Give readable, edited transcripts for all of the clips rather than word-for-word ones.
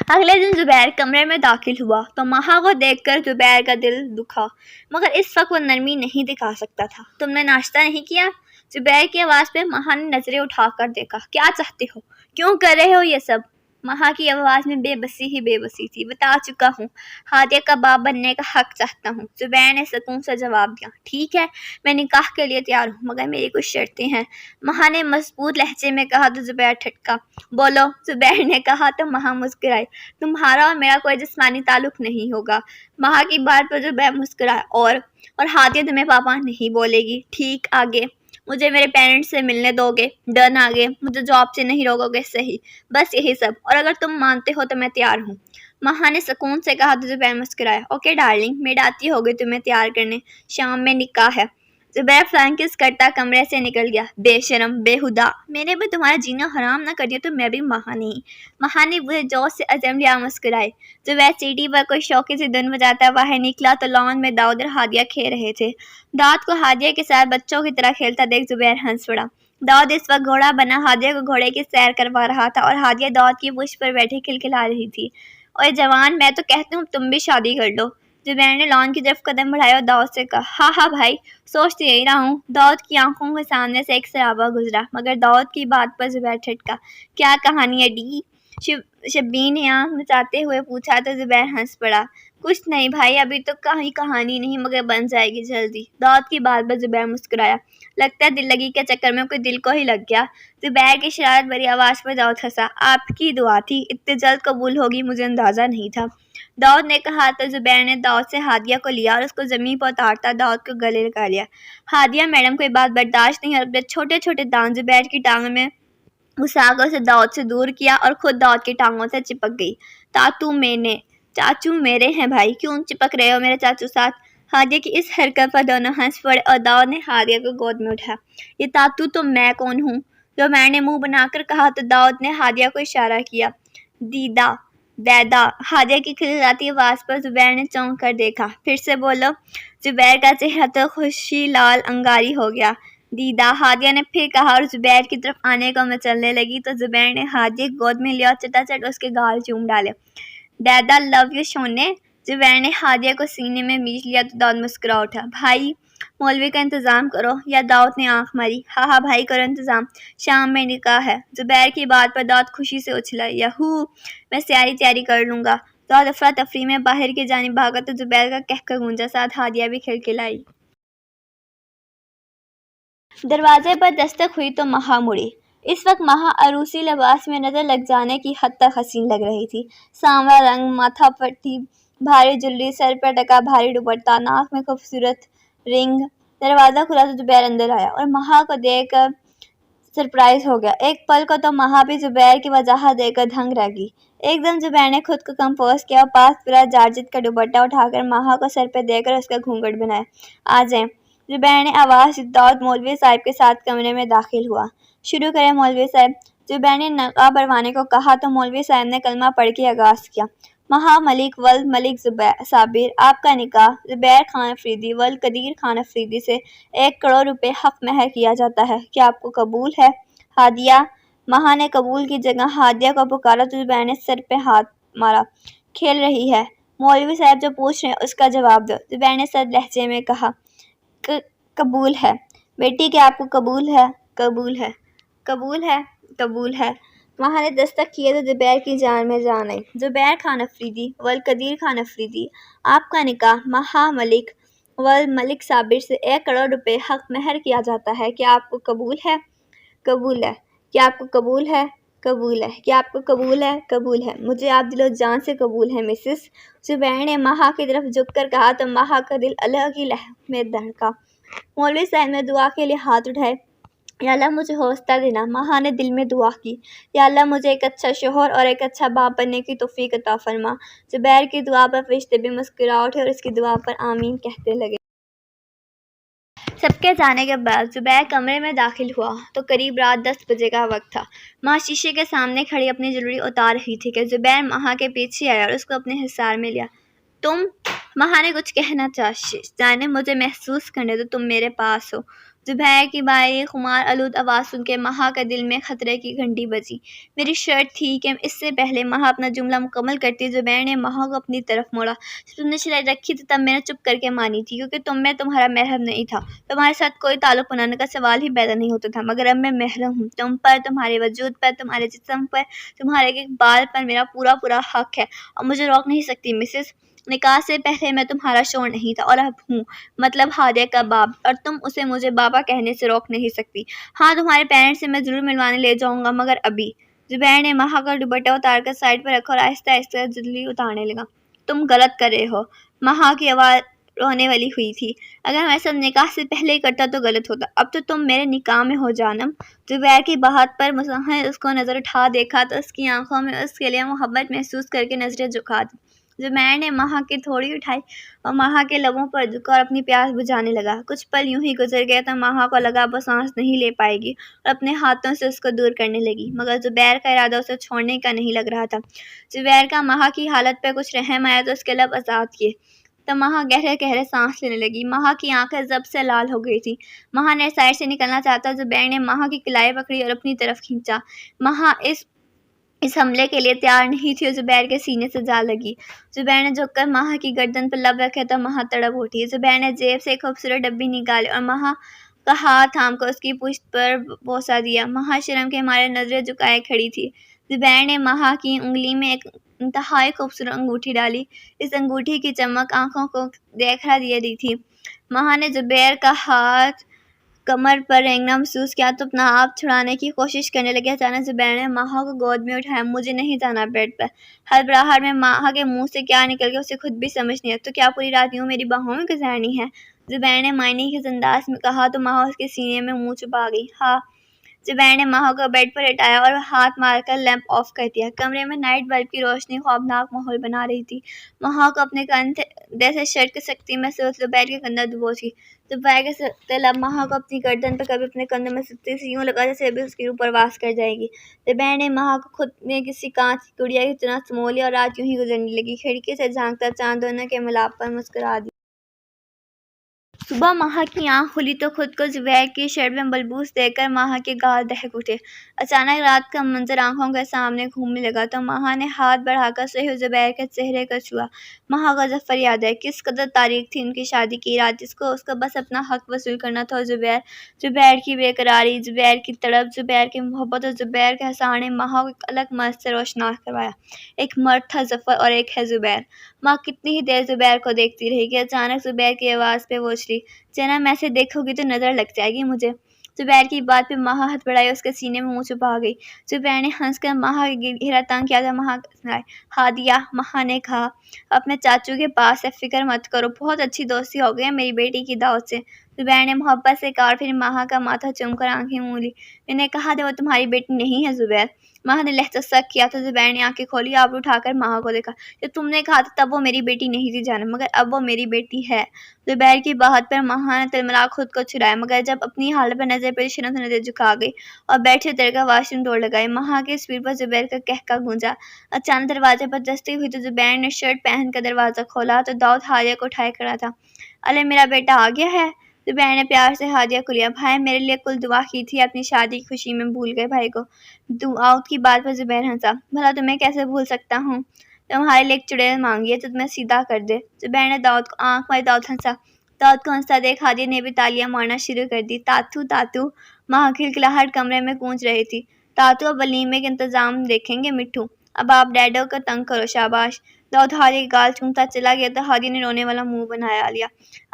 اگلے دن زبیر کمرے میں داخل ہوا تو مہا کو دیکھ کر زبیر کا دل دکھا، مگر اس وقت وہ نرمی نہیں دکھا سکتا تھا۔ تم نے ناشتہ نہیں کیا؟ زبیر کی آواز پہ مہا نے نظریں اٹھا کر دیکھا۔ کیا چاہتے ہو؟ کیوں کر رہے ہو یہ سب؟ مہا کی آواز میں بے بسی ہی بے بسی تھی۔ بتا چکا ہوں، ہادیہ کا باپ بننے کا حق چاہتا ہوں، زبیر نے سکون سے جواب دیا۔ ٹھیک ہے، میں نکاح کے لیے تیار ہوں، مگر میری کچھ شرطیں ہیں، مہا نے مضبوط لہجے میں کہا تو زبیر ٹھٹکا۔ بولو، زبیر نے کہا تو مہا مسکرائی۔ تمہارا اور میرا کوئی جسمانی تعلق نہیں ہوگا۔ مہا کی بات پر زبیر مسکرایا۔ اور ہادیہ تمہیں پاپا نہیں بولے گی، ٹھیک؟ آگے مجھے میرے پیرنٹس سے ملنے دو گے؟ ڈن۔ آگے مجھے جاب سے نہیں روکو گے؟ صحیح، بس یہی سب، اور اگر تم مانتے ہو تو میں تیار ہوں، مہا نے سکون سے کہا تو زبیر مسکرایا۔ اوکے ڈارلنگ، میڈ آتی ہوگی تمہیں تیار کرنے، شام میں نکاح ہے۔ زبیر فلائنگ کس کرتا کمرے سے نکل گیا۔ بے شرم، بے ہدا، میں نے بھی تمہارا جینا حرام نہ کر دیا تو میں بھی مہا نہیں۔ مہا نے وہ جوش سے عزم لیا، مسکرائے۔ زبیر سیٹی پر کوئی شوقی سے دھن بجاتا باہر نکلا تو لان میں داؤد اور ہادیہ کھیل رہے تھے۔ داؤد کو ہادیہ کے ساتھ بچوں کی طرح کھیلتا دیکھ زبیر ہنس پڑا۔ داؤد اس وقت گھوڑا بنا ہادیہ کو گھوڑے کی سیر کروا رہا تھا اور ہادیہ داؤد کی پشت پر بیٹھی کھلکھلا رہی تھی۔ اوے جوان، میں تو کہتی ہوں تم بھی شادی کر لو۔ زبیر نے لان کی طرف قدم بڑھائے اور داؤد سے کہا۔ ہاں ہاں بھائی، سوچ تو یہی رہا ہوں۔ داؤد کی آنکھوں کے سامنے سے ایک سرابہ گزرا، مگر داؤد کی بات پر زبیر ٹھٹکا۔ کیا کہانی ہے ڈی؟ شبیر نے آنکھ نچاتے ہوئے پوچھا تو زبیر ہنس پڑا۔ کچھ نہیں بھائی، ابھی تو کوئی کہانی نہیں، مگر بن جائے گی جلدی۔ داؤد کی بات پر زبیر مسکرایا۔ لگتا ہے دل لگی کے چکر میں کوئی دل کو ہی لگ گیا۔ زبیر کی شرارت بھری آواز پر داؤد ہنسا۔ آپ کی دعا تھی، اتنی جلد قبول ہوگی مجھے اندازہ نہیں تھا، داؤد نے کہا تو زبیر نے داؤد سے ہادیہ کو لیا اور اس کو زمین پر اتارتا داؤد کو گلے لگا لیا۔ ہادیہ میڈم کو یہ بات برداشت نہیں اور اپنے چھوٹے چھوٹے دانت زبیر کی ٹانگوں میں گھسا کر اسے داؤد سے دور کیا اور خود داؤد کی ٹانگوں سے چپک گئی۔ چاچو میرے ہیں بھائی، کیوں چپک رہے ہو میرے چاچو ساتھ؟ ہادیہ کی اس حرکت پر دونوں ہنس پڑے اور داؤد نے ہادیہ کو گود میں اٹھایا۔ یہ تاتو تو میں کون ہوں؟ زبیر نے منہ بنا کر کہا تو داؤد نے ہادیہ کو اشارہ کیا۔ دیدا، ہادیہ کی کھلکھلاتی آواز پر زبیر نے چونک کر دیکھا۔ پھر سے بولو۔ زبیر کا چہرہ تو خوشی لال انگاری ہو گیا۔ دیدا، ہادیہ نے پھر کہا اور زبیر کی طرف آنے کو مچلنے لگی تو زبیر نے ہادیہ کو گود میں لیا اور چٹاچٹ اس کے گال چوم ڈالے۔ ڈیڈا لو یو سونے۔ زبیر نے ہادیہ کو سینے میں میچ لیا تو داؤد مسکرا اٹھا۔ بھائی، مولوی کا انتظام کرو، یا داؤد نے آنکھ ماری۔ ہاں ہاں بھائی، کرو انتظام، شام میں نکاح ہے۔ زبیر کی بات پر داؤد خوشی سے اچھلا۔ یہو، میں ساری تیاری کر لوں گا۔ داؤد افراتفری میں باہر کی جانب بھاگا تو زبیر کا کہکہ گونجا، ساتھ ہادیہ بھی کھلکھلائی۔ دروازے پر دستک ہوئی تو مہا مڑی۔ اس وقت مہا عروسی لباس میں نظر لگ جانے کی حد تک حسین لگ رہی تھی۔ سانولا رنگ، ماتھا پٹی، بھاری جویلری، سر پر ڈھکا بھاری دوپٹہ، ناک میں خوبصورت رنگ۔ دروازہ کھلا تو زبیر اندر آیا اور مہا کو دیکھ کر سرپرائز ہو گیا۔ ایک پل کو تو مہا بھی زبیر کی وضاحت دیکھ کر دنگ رہ گئی۔ ایک دم زبیر نے خود کو کمپوز کیا اور پاس پڑا جارجٹ کا دوپٹہ اٹھا کر مہا کو سر پہ دے کر اس کا گھونگھٹ بنایا۔ آ جائیں، زبیر نے آواز دی۔ داؤد مولوی صاحب کے ساتھ کمرے میں داخل ہوا۔ شروع کریں مولوی صاحب، زبیر نے نقاب پروانے کو کہا تو مولوی صاحب نے کلمہ پڑھ کے آغاز کیا۔ مہا ملک ولد ملک صابر، آپ کا نکاح زبیر خان افریدی ولد قدیر خان افریدی سے 1 کروڑ روپے حق مہر کیا جاتا ہے، کیا آپ کو قبول ہے؟ ہادیہ، مہا نے قبول کی جگہ ہادیہ کو پکارا تو زبیر نے سر پہ ہاتھ مارا۔ کھیل رہی ہے؟ مولوی صاحب جو پوچھ رہے ہیں اس کا جواب دو، زبیر نے سرد لہجے میں کہا۔ قبول ہے بیٹی، کیا آپ کو قبول ہے؟ قبول ہے، قبول ہے، قبول ہے۔ مہا نے دستک کیے تو زبیر کی جان میں جان آئی۔ زبیر خان افریدی ولد قدیر خان افریدی، آپ کا نکاح مہا ملک ولد ملک صابر سے 1 کروڑ روپے حق مہر کیا جاتا ہے، کیا آپ کو قبول ہے؟ قبول ہے، کیا آپ کو قبول ہے؟ قبول ہے، کیا آپ کو قبول ہے؟ قبول ہے، مجھے آپ دل و جان سے قبول ہے مسز۔ زبیر نے مہا کی طرف جھک کر کہا تو مہا کا دل الگ ہی لہر میں دھڑکا۔ مولوی صاحب نے دعا کے لیے ہاتھ اٹھائے۔ یا اللہ مجھے حوصلہ دینا، مہا نے دل میں دعا کی۔ یا اللہ مجھے ایک اچھا شوہر اور ایک اچھا باپ بننے کی توفیق عطا فرما۔ زبیر کی دعا پر فرشتے بھی مسکرا اٹھے اور اس کی دعا پر آمین کہتے لگے۔ سب کے جانے کے بعد زبیر کمرے میں داخل ہوا تو قریب رات 10 بجے کا وقت تھا۔ مہا شیشے کے سامنے کھڑی اپنی جویلری اتار رہی تھی کہ زبیر مہا کے پیچھے آیا اور اس کو اپنے حصار میں لیا۔ تم، مہا نے کچھ کہنا چاہے، مجھے محسوس کرنے دو، تم میرے پاس ہو، زبیر کی بھائی خمار آلود آواز سن کے مہا کے دل میں خطرے کی گھنٹی بجی۔ میری شرط تھی کہ اس سے پہلے مہا اپنا جملہ مکمل کرتی زبیر نے مہا کو اپنی طرف موڑا۔ جب تم نے شرط رکھی تھی تب میں نے چپ کر کے مانی تھی، کیونکہ تم میں تمہارا محرم نہیں تھا، تمہارے ساتھ کوئی تعلق بنانے کا سوال ہی پیدا نہیں ہوتا تھا، مگر اب میں محرم ہوں۔ تم پر، تمہارے وجود پر، تمہارے جسم پر، تمہارے ایک بال پر میرا پورا حق ہے، اور مجھے روک نہیں سکتی مسز۔ نکاح سے پہلے میں تمہارا شوہر نہیں تھا اور اب ہوں، مطلب ہادیہ کا باپ، اور تم اسے مجھے بابا کہنے سے روک نہیں سکتی۔ ہاں، تمہارے پیرنٹس سے میں ضرور ملوانے لے جاؤں گا، مگر ابھی۔ زبیر نے مہا کا دوپٹہ اتار کر سائڈ پر رکھا اور آہستہ آہستہ جلدی اتارنے لگا۔ تم غلط کر رہے ہو۔ مہا کی آواز رونے والی ہوئی تھی۔ اگر میں سب نکاح سے پہلے ہی کرتا تو غلط ہوتا، اب تو تم میرے نکاح میں ہو جانم۔ زبیر کی بات پر مزاح نے اس کو نظر اٹھا دیکھا تو اس کی آنکھوں میں اس کے لیے محبت محسوس کر کے نظریں جھکا دی۔ زبیر نے مہا کی تھوڑی اٹھائی اور مہا کے لبوں پر جھکا اور اپنی پیاس بجھانے لگا۔ کچھ پل یوں ہی گزر گئے تو مہا کو لگا وہ سانس نہیں لے پائے گی اور اپنے ہاتھوں سے اس کو دور کرنے لگی، مگر زبیر کا ارادہ اسے چھوڑنے کا نہیں لگ رہا تھا۔ زبیر کا مہا کی حالت پہ کچھ رحم آیا تو اس کے لب آزاد کیے تو مہا گہرے گہرے سانس لینے لگی۔ مہا کی آنکھیں ضبط سے لال ہو گئی تھیں۔ مہا نے سائڈ سے نکلنا چاہتا، زبیر نے مہا کی کلائی پکڑی اور اپنی طرف کھینچا۔ مہا اس حملے کے لیے تیار نہیں تھی اور زبیر کے سینے سے جا لگی۔ زبیر نے جھک کر مہا کی گردن پر لب رکھے تو مہا تڑپ اٹھی۔ زبیر نے جیب سے ایک خوبصورت ڈبی نکالی اور مہا کا ہاتھ تھام کر اس کی پشت پر بوسہ دیا۔ مہا شرم کے مارے نظریں جھکائے کھڑی تھی۔ زبیر نے مہا کی انگلی میں ایک انتہائی خوبصورت انگوٹھی ڈالی۔ اس انگوٹھی کی چمک آنکھوں کو دیکھا دے رہی تھی۔ مہا نے زبیر کا ہاتھ کمر پر رینگنا محسوس کیا تو اپنا آپ چھڑانے کی کوشش کرنے لگی۔ اچانک زبیر نے مہا کو گود میں اٹھایا۔ مجھے نہیں جانا بیڈ پر۔ ہڑبڑاہٹ میں مہا کے منہ سے کیا نکل گیا اسے خود بھی سمجھ نہیں آیا۔ تو کیا پوری رات یوں میری باہوں میں گزارنی ہے؟ زبیر نے معنی خیز انداز میں کہا تو مہا اس کے سینے میں منہ چھپا گئی۔ ہاں۔ زبیر نے مہا کو بیڈ پر لٹایا اور ہاتھ مار کر لیمپ آف کر دیا۔ کمرے میں نائٹ بلب کی روشنی خوفناک ماحول بنا رہی تھی۔ مہا کو اپنے کندھے سے شرٹ کی سختی محسوس، زبیر کے کندھا دبوچ گئی۔ زبیر کے سخت لب مہا کو اپنی گردن پر کبھی اپنے کندھوں میں سختی سے یوں لگا جیسے ابھی اس کی روح پرواز کر جائے گی۔ زبیر نے مہا کو خود میں کسی کانچ کی گڑیا کی طرح سمو لیا اور رات یوں ہی گزرنے لگی۔ کھڑکی سے جھانکتا چاند دونوں کے ملاپ پر مسکرا دیا۔ صبح مہا کی آنکھ کھلی تو خود کو زبیر کی شرٹ میں ملبوس دیکھ کر مہا کے گال دہک اٹھے۔ اچانک رات کا منظر آنکھوں کے سامنے گھومنے لگا تو مہا نے ہاتھ بڑھا کر سوئے ہوئے زبیر کے چہرے کو چھوا۔ مہا کو ظفر یاد آیا۔ کس قدر تاریک تھی ان کی شادی کی رات، جس کو اس کا بس اپنا حق وصول کرنا تھا، اور زبیر کی بے قراری، زبیر کی تڑپ، زبیر کی محبت اور زبیر کے حسار نے مہا کو ایک الگ مرض سے روشناس کروایا۔ ایک مرد تھا ظفر اور ایک ہے زبیر۔ مہا کتنی ہی دیر زبیر کو دیکھتی رہی کہ اچانک زبیر کی آواز پہ وہ اچھلی۔ جناب ایسے دیکھو گی تو نظر لگ جائے گی مجھے۔ زبیر کی بات پہ مہا ہاتھ بڑھائی اس کے سینے میں منہ چھپا گئی۔ زبیر نے ہنس کر مہا کا گھیرا تنگ کیا تو مہا مسکرائی۔ ہادیہ، مہا نے کہا، اپنے چاچو کے پاس ہے، فکر مت کرو، بہت اچھی دوستی ہو گئی ہے میری بیٹی کی دعوت سے۔ زبیر نے محبت سے کہا اور پھر مہا کا ماتھا چوم کر آنکھیں مولی۔ میں نے کہا تھا وہ تمہاری بیٹی نہیں ہے زبیر۔ مہا نے لہجہ سخت کیا تو زبیر نے آنکھیں کھولی، آبرو اٹھا کر مہا کو دیکھا۔ جب تم نے کہا تھا تب وہ میری بیٹی نہیں تھی جانم، مگر اب وہ میری بیٹی ہے۔ زبیر کی بات پر مہا نے تلملا خود کو چھڑایا، مگر جب اپنی حالت پر نظر پڑی شرم سے نظر جھکا گئی اور بیڈ سے اتر کر واش روم دوڑ لگائی۔ مہا کے اسپیکر پر زبیر کا قہقہ گونجا۔ اچانک دروازے پر دستک ہوئی تو زبیر نے شرٹ پہن کر دروازہ کھولا تو داؤد ہادیہ کو اٹھائے کھڑا تھا۔ الے میرا بیٹا آ گیا ہے۔ زبیر نے پیار سے ہادیہ کو لیا۔ بھائی میرے لیے کل دعا کی تھی، اپنی شادی کی خوشی میں بھول گئے بھائی کو۔ داؤد کی بات پر زبیر ہنسا۔ بھلا تمہیں کیسے بھول سکتا ہوں؟ تمہارے لیے ایک چڑیل مانگی ہے تو تمہیں سیدھا کر دے۔ زبیر نے داؤد کو آنکھ ماری۔ داؤد ہنسا۔ داؤد کو ہنستا دیکھ ہادیہ نے بھی تالیاں مارنا شروع کر دی۔ تاتو تاتو، مہا کی کھلکھلاہٹ کمرے میں گونج رہی تھی۔ تاتو اب ولیمے کے انتظام دیکھیں گے مٹھو، اب آپ ڈیڈو کو تنگ کرو، شاباش۔ داؤد ہادیہ کے گال چومتا چلا گیا تو ہادیہ نے رونے والا منہ بنا لیا۔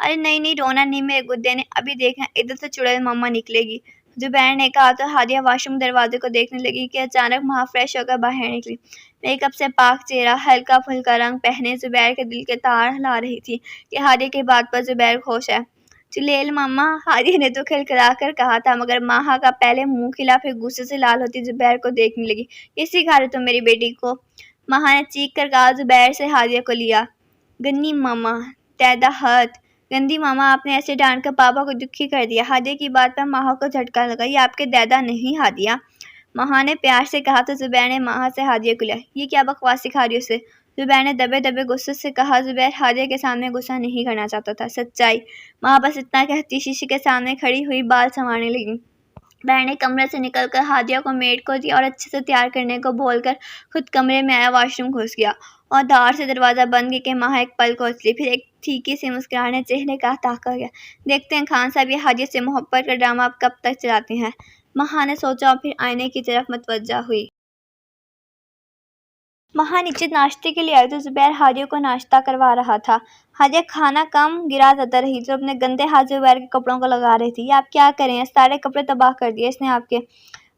ارے نہیں رونا نہیں میرے گدے نے، ابھی دیکھنا ادھر سے چڑیل ماما نکلے گی، زبیر نے کہا تو ہادیہ واش روم دروازے کو دیکھنے لگی کہ اچانک مہا فریش ہو کر باہر نکلی۔ میک اپ سے پاک چہرہ، ہلکا پھلکا رنگ پہنے زبیر کے دل کے تار ہلا رہی تھی کہ ہادیہ کی بات پر زبیر خوش ہے۔ چڑیل ماما، ہادیہ نے تو کھلکھلا کر کہا تھا، مگر مہا کا پہلے منہ کھلا پھر غصے سے لال ہوتی زبیر کو دیکھنے لگی۔ یہ سکھا رہے تم میری بیٹی کو؟ مہا نے چیخ کر کہا۔ زبیر سے ہادیہ کو لیا۔ گنی ماما، تیدا ہاتھ، گندی ماما، آپ نے ایسے ڈانٹ کر پاپا کو دکھی کر دیا۔ ہادیہ کی بات پر مہا کو جھٹکا لگا۔ یہ آپ کے دیدا نہیں ہادیہ، مہا نے پیار سے کہا تو زبیر نے مہا سے ہادیہ کو لیا۔ یہ کیا بکواس سکھا رہی ہو اسے؟ زبیر نے دبے دبے غصے سے کہا۔ زبیر ہادیہ کے سامنے غصہ نہیں کرنا چاہتا تھا۔ سچائی ماں بس اتنا کہتی شیشے کے سامنے کھڑی ہوئی بال سنوارنے لگی۔ بہن نے کمرے سے نکل کر ہادیہ کو میڈ کو دیا اور اچھے سے تیار کرنے کو بول کر خود کمرے میں آیا، واش روم گھس گیا اور دھار سے دروازہ بند کر کے ماں ایک پل کو لی، پھر ایک ٹھیکی سے مسکرانے چہرے کا تاکا گیا۔ دیکھتے ہیں خان صاحب یہ ہادیہ سے محبت کا ڈرامہ اب کب تک چلاتے ہیں، ماں نے سوچا اور پھر آئینے کی طرف متوجہ ہوئی۔ ماں نیچے ناشتے کے لیے آئی تو زبیر ہادیہ کو ناشتہ کروا رہا تھا۔ ہادیہ کھانا کم گرا دیتا رہی تو اپنے گندے ہاتھ سے زبیر کے کپڑوں کو لگا رہی تھی۔ یہ آپ کیا کر رہے ہیں، سارے کپڑے تباہ کر دیے اس نے آپ کے۔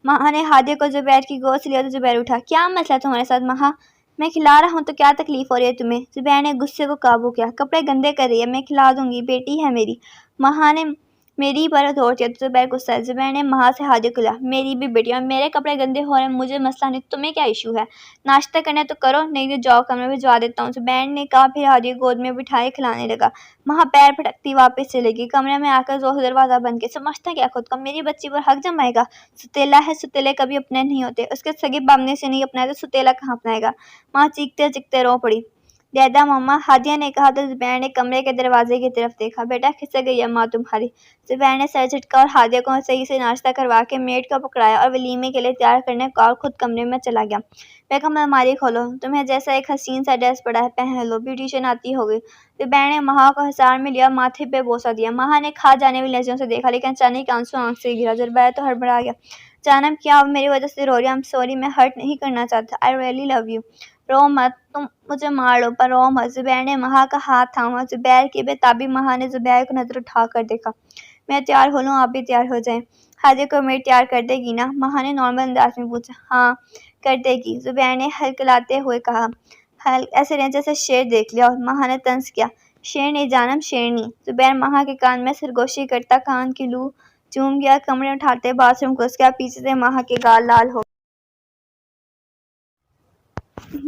ماں نے ہادیہ کو زبیر کی گود سے لیا تو زبیر اٹھا۔ کیا مسئلہ تمہارے ساتھ ماں، میں کھلا رہا ہوں تو کیا تکلیف ہو رہی ہے تمہیں؟ زبیر نے غصے کو قابو کیا۔ کپڑے گندے کر رہی ہے، میں کھلا دوں گی، بیٹی ہے میری۔ ماں نے میری پر زور دیا تو زبیر غصہ ہے۔ زبیر نے ماں سے ہادیہ کو لیا۔ میری بھی بیٹی اور میرے کپڑے گندے ہو رہے ہیں، مجھے مسئلہ نہیں، تمہیں کیا ایشو ہے؟ ناشتہ کرنا تو کرو، نہیں تو جاؤ کمرے میں، بھجوا دیتا ہوں، زبیر نے کہا، پھر ہادیہ گود میں بٹھائے کھلانے لگا۔ ماں پیر پٹکتی واپس چلے گئی۔ کمرے میں آ کر زور سے دروازہ بند کیا۔ سمجھتا کیا خود کو، میری بچی پر حق جمائے گا؟ ستیلا ہے، ستیلے کبھی اپنے نہیں ہوتے، اس کے سگے بامنے سے نہیں اپنائے تو ستیلا کہاں اپنائے گا؟ ماں چیختے چیختے رو پڑی۔ دیدا مما، ہادیہ نے کہا تو زبیر نے کمرے کے دروازے کی طرف دیکھا۔ بیٹا کھسک گئی ہے ماں تمہاری۔ زبیر نے سر جھٹکا اور ہادیہ کو صحیح سے ناشتہ کروا کے میڈ کو پکڑایا اور ولیمے کے لیے تیار کرنے کو اور خود کمرے میں چلا گیا۔ بیگم الماری کھولو، تمہیں جیسا ایک حسین سا ڈریس پڑا ہے پہن لو، بیوٹیشین آتی ہوگی۔ زبیر نے ماں کو حصار میں لیا اور ماتھے پہ بوسہ دیا۔ ماں نے کھا جانے والی نظروں سے دیکھا لیکن اچانک آنسو آنکھ سے گرا۔ زبیر تو ہڑبڑا گیا۔ جانم کیا اب میری وجہ سے رو رہی ہے؟ سوری، میں ہرٹ نہیں کرنا چاہتا۔ I really love you. رو مت، تم مجھے مار لو پر رو مت۔ زبیر نے ماں کا ہاتھ تھاما۔ زبیر کی بے ماں نے زبیر کو نظر اٹھا کر دیکھا۔ میں تیار ہو لوں، آپ بھی تیار ہو جائیں۔ ہادیہ کو میڈ تیار کر دے گی نا؟ ماں نے نارمل انداز میں پوچھا۔ ہاں کر دے گی، زبیر نے ہلکلاتے ہوئے کہا۔ ایسے نہیں جیسے شیر دیکھ لیا ہو، ماں نے طنز کیا۔ شیر نہیں جانم، شیرنی۔ زبیر ماں کے کان میں سرگوشی کرتا کان کی لو چوم گیا۔ کمرے اٹھاتے باتھ روم گھس گیا۔ پیچھے سے ماں کے گال لال ہو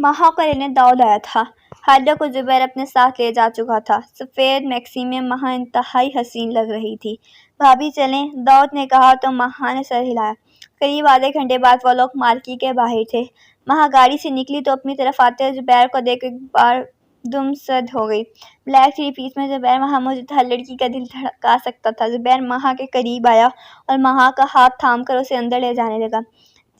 ماں کو لینے داؤد آیا تھا۔ ہادیہ کو زبیر اپنے ساتھ لے جا چکا تھا۔ سفید میکسی میں ماں انتہائی حسین لگ رہی تھی۔ بھابھی چلیں، داؤد نے کہا تو ماں نے سر ہلایا۔ قریب آدھے گھنٹے بعد وہ لوگ مارکی کے باہر تھے۔ ماں گاڑی سے نکلی تو اپنی طرف آتے ہوئے زبیر کو دیکھ ایک بار دم سرد ہو گئی۔ بلیک تھری پیس میں زبیر مجھے ہر لڑکی کا دل دھڑکا سکتا تھا۔ زبیر ماں کے قریب آیا اور ماں کا ہاتھ تھام کر اسے اندر لے جانے لگا۔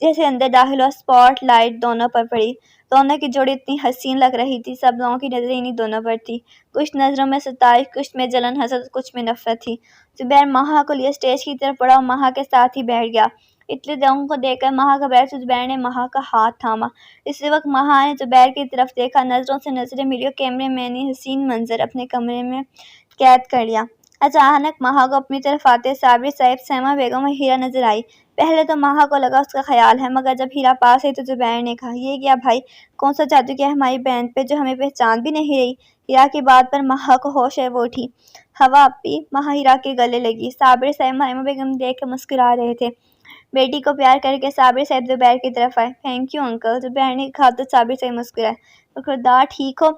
جیسے اندر داخل ہوا، اسپاٹ لائٹ دونوں پر پڑی۔ دونوں کی جوڑی اتنی حسین لگ رہی تھی، سب لوگوں کی نظریں انہی دونوں پر تھی۔ کچھ نظروں میں ستائش، کچھ میں جلن، حسد، کچھ میں نفرت تھی۔ زبیر ماں کو لیے اسٹیج کی طرف بڑھا اور ماں کے ساتھ ہی بیٹھ گیا۔ اتنے لوگوں کو دیکھ کر ماں گھبرائی تو زبیر نے ماں کا ہاتھ تھاما۔ اسی وقت ماں نے زبیر کی طرف دیکھا، نظروں سے نظریں ملی اور کیمرے مین نے حسین منظر اپنے کیمرے میں قید کر لیا۔ اچانک ماں کو اپنی طرف آتے صابری صاحب، سیما بیگم اور ہیرا نظر آئی۔ پہلے تو ماں کو لگا اس کا خیال ہے، مگر جب ہیرا پاس آئی تو زبیر نے کہا، یہ کیا بھائی، کون سا جادو کیا ہے ہماری بہن پہ جو ہمیں پہچان بھی نہیں رہی؟ ہیرا کی بات پر ماں کو ہوش ہے، وہ اٹھی۔ ہوا اپی، ماں ہیرا کے گلے لگی۔ صابری صاحب سیما بیگم دیکھ کر مسکرا رہے تھے۔ بیٹی کو پیار کر کے صابری صاحب زبیر کی طرف آئے۔ تھینک یو انکل، زبیر نے کہا تو صابری صاحب مسکرائے۔ خبردار، ٹھیک ہو؟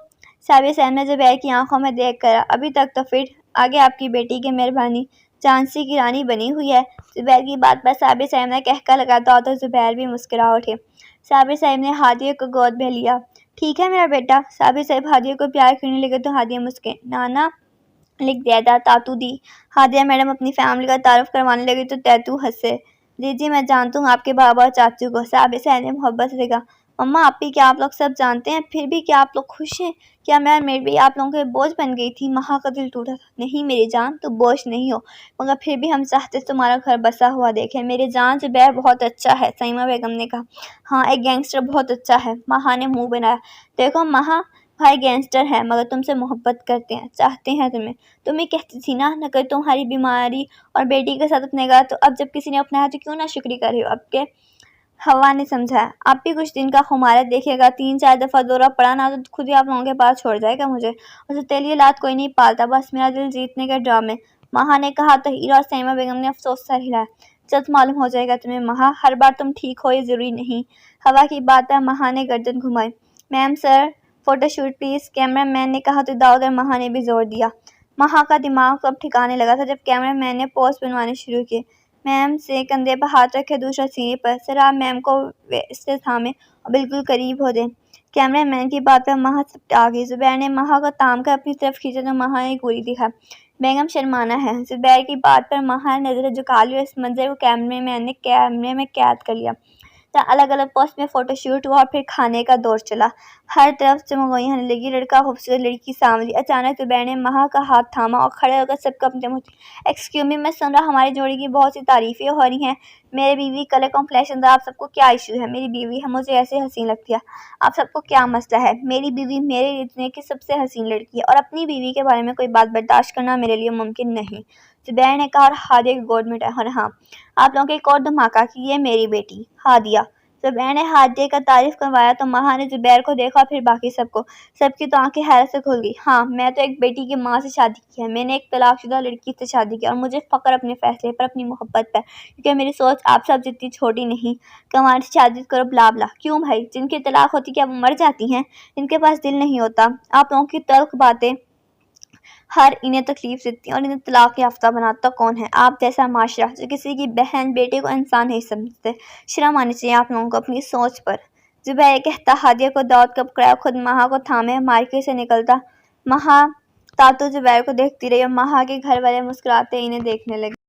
صابری صاحب نے زبیر کی آنکھوں میں دیکھ کر کہا۔ ابھی تک تو پھر آگے آپ کی بیٹی کی مہربانی جھانسی کی رانی بنی ہوئی ہے۔ زبیر کی بات پر صابری صاحب نے کہکا لگایا تو زبیر بھی مسکرا اٹھے۔ صابری صاحب نے ہادیہ کو گود میں لیا۔ ٹھیک ہے میرا بیٹا؟ صابری صاحب ہادیہ کو پیار کرنے لگے تو ہادیہ مسکرائی۔ نانا لکھ دیدا، تاتو دی۔ ہادیہ میڈم اپنی فیملی کا تعارف کروانے لگی تو تیتو ہنسے۔ جی میں جانتا ہوں آپ کے بابا اور چاچو کو، صابری صاحب نے محبت سے کہا۔ مما آپی، کیا آپ لوگ سب جانتے ہیں؟ پھر بھی کیا آپ لوگ خوش ہیں؟ کیا میں اور میری آپ لوگوں کے بوجھ بن گئی تھی؟ ماں کا دل ٹوٹا تھا۔ نہیں میری جان، تو بوجھ نہیں ہو، مگر پھر بھی ہم چاہتے تمہارا گھر بسا ہوا دیکھیں۔ میری جان، زبیر بہت اچھا ہے، سیما بیگم نے کہا۔ ہاں ایک گینگسٹر بہت اچھا ہے، ماں نے منہ بنایا۔ دیکھو ماں، بھائی گینگسٹر ہے مگر تم سے محبت کرتے ہیں، چاہتے ہیں تمہیں۔ تم ہی کہتی تھی نا کہ تمہاری بیماری اور بیٹی کے ساتھ اپنے گا، تو اب جب کسی نے اپنایا تو کیوں نہ شکریہ کر رہی ہو؟ اب کے ہوا نے سمجھایا۔ آپ بھی کچھ دن کا خمارت دیکھے گا، 3-4 دفعہ دورہ پڑا نا تو خود ہی آپ لوگوں کے پاس چھوڑ جائے گا مجھے۔ اور ستیلی اولاد کوئی نہیں پالتا، بس میرا دل جیتنے کے ڈرامے، ماں نے کہا تو ہیرا اور سیما بیگم نے افسوس سر ہلایا۔ جلد معلوم ہو جائے گا تمہیں ماں، ہر بار تم ٹھیک ہو یہ ضروری نہیں۔ ہوا کی بات پر ماں نے گردن گھمائی۔ میم سر، فوٹو شوٹ پلیز، کیمرہ مین نے کہا تو داؤد اور ماں نے بھی زور دیا۔ ماں کا دماغ اب ٹھکانے لگا تھا جب کیمرہ مین نے پوز بنوانے شروع کیے۔ میم سے کندھے پر ہاتھ رکھے، دوسرا سینے پر۔ سر آپ میم کو ویسے تھامیں اور بالکل قریب ہو دیں۔ کیمرہ مین کی بات پر مہا آ گئی۔ زبیر نے مہا کو تام کر اپنی طرف کھینچا تو مہا نے گولی دکھائی۔ بیگم شرمانہ ہے۔ زبیر کی بات پر مہا نے نظریں جھکا لی اور اس منظر کو کیمرہ مین نے کیمرے میں قید کر لیا۔ الگ الگ پوسٹ میں فوٹو شوٹ ہوا اور پھر کھانے کا دور چلا۔ ہر طرف چمگوئیاں ہونے لگی، لڑکا خوبصورت، لڑکی سانولی۔ اچانک زبیر نے مہا کا ہاتھ تھاما اور کھڑے ہو کر سب کو اپنے منہ ایکسکیوز می، میں سن رہا ہمارے جوڑے کی بہت سی تعریفیں ہو رہی ہیں۔ میرے بیوی کلر کمپلیکشن، آپ سب کو کیا ایشو ہے؟ میری بیوی ہے، مجھے ایسے حسین لگتی ہے، آپ سب کو کیا مسئلہ ہے؟ میری بیوی میرے دنیا کی سب سے حسین لڑکی ہے اور اپنی بیوی کے بارے میں کوئی بات برداشت کرنا میرے لیے ممکن نہیں، زبیر نے کہا اور ہادیہ کی گود میں اٹھایا۔ اور ہاں، آپ لوگوں کو ایک اور دھماکہ کہ یہ میری بیٹی ہادیہ۔ زبیر نے ہادیہ کا تعارف کروایا تو مہا نے زبیر کو دیکھا اور پھر باقی سب کو۔ سب کی تو آنکھیں حیرت سے کھل گئی۔ ہاں، میں تو ایک بیٹی کی ماں سے شادی کی ہے، میں نے ایک طلاق شدہ لڑکی سے شادی کی اور مجھے فخر اپنے فیصلے پر، اپنی محبت پر، کیونکہ میری سوچ آپ سب جتنی چھوٹی نہیں۔ کمال سے شادی کرو، بلا بلا۔ کیوں بھائی؟ جن کی طلاق ہوتی کیا وہ مر جاتی ہیں؟ جن کے پاس دل نہیں ہوتا؟ آپ لوگوں کی تلخ باتیں ہر انہیں تکلیف دیتی ہیں اور انہیں طلاق یافتہ بناتا کون ہے؟ آپ جیسا معاشرہ جو کسی کی بہن بیٹے کو انسان نہیں سمجھتے۔ شرم آنی چاہیے آپ لوگوں کو اپنی سوچ پر۔ زبیر کہتا ہادیہ کو دعوت کا پکڑایا، خود مہا کو تھامے مارکیٹ سے نکلتا۔ مہا تاتو زبیر کو دیکھتی رہی اور مہا کے گھر والے مسکراتے انہیں دیکھنے لگے۔